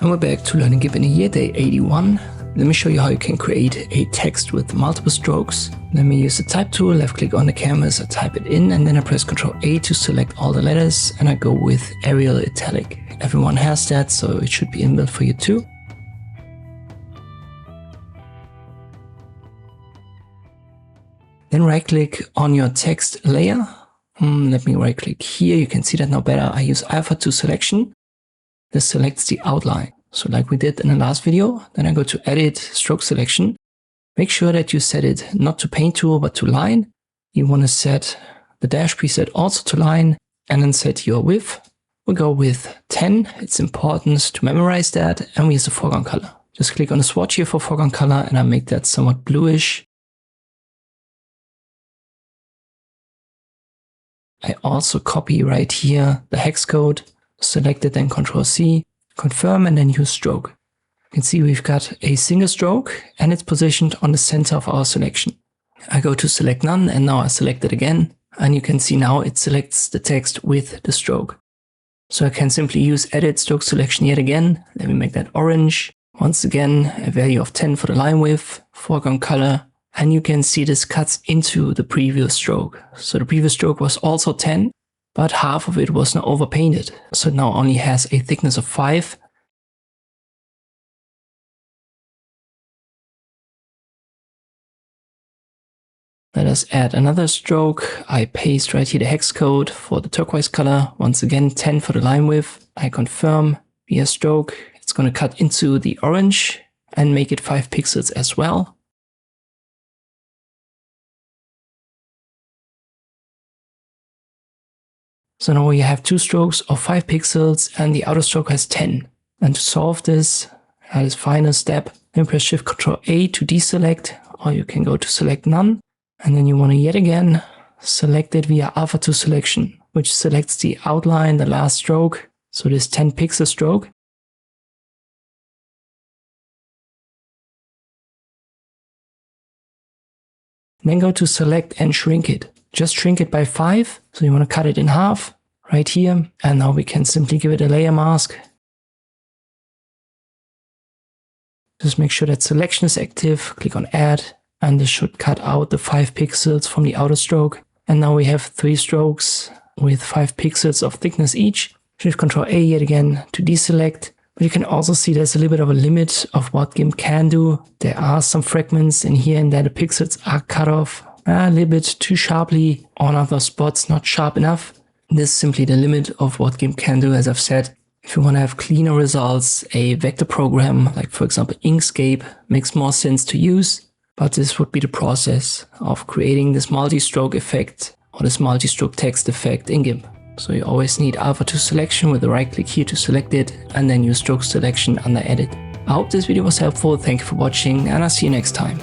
And we're back to learning Gimp in a year, day 81. Let me show you how you can create a text with multiple strokes. Let me use the type tool, left click on the canvas, I type it in, and then I press Ctrl A to select all the letters, and I go with Arial Italic. Everyone has that, so it should be inbuilt for you too. Then right click on your text layer. Let me right click here, you can see that now better. I use Alpha to Selection. This selects the outline. So like we did in the last video, then I go to Edit, Stroke Selection. Make sure that you set it not to Paint Tool, but to Line. You want to set the dash preset also to Line, and then set your width. We'll go with 10. It's important to memorize that, and we use the foreground color. Just click on the swatch here for foreground color, and I make that somewhat bluish. I also copy right here the hex code, select it, then Ctrl C. Confirm, and then use stroke. You can see we've got a single stroke and it's positioned on the center of our selection. I go to select none, and now I select it again, and you can see now it selects the text with the stroke. So I can simply use Edit Stroke Selection yet again. Let me make that orange. Once again, a value of 10 for the line width, foreground color, and you can see this cuts into the previous stroke. So the previous stroke was also 10. But half of it was now overpainted, so it now only has a thickness of 5. Let us add another stroke. I paste right here the hex code for the turquoise color. Once again, 10 for the line width. I confirm via stroke. It's going to cut into the orange and make it 5 pixels as well. So now we have 2 strokes of 5 pixels and the outer stroke has 10. And to solve this, as final step, then press Shift Ctrl A to deselect, or you can go to select none. And then you want to yet again select it via Alpha to Selection, which selects the outline, the last stroke. So this 10 pixel stroke. Then go to select and shrink it. Just shrink it by 5. So you want to cut it in half right here. And now we can simply give it a layer mask. Just make sure that selection is active. Click on add, and this should cut out the 5 pixels from the outer stroke. And now we have 3 strokes with 5 pixels of thickness each. Shift Ctrl A yet again to deselect. But you can also see there's a little bit of a limit of what Gimp can do. There are some fragments in here and there the pixels are cut off a little bit too sharply, on other spots not sharp enough. This is simply the limit of what Gimp can do. As I've said, if you want to have cleaner results, a vector program like for example Inkscape makes more sense to use, but this would be the process of creating this multi-stroke effect or this multi-stroke text effect in Gimp. So you always need Alpha to Selection with the right click here to select it, and then use Stroke Selection under Edit. I hope this video was helpful, thank you for watching, and I'll see you next time.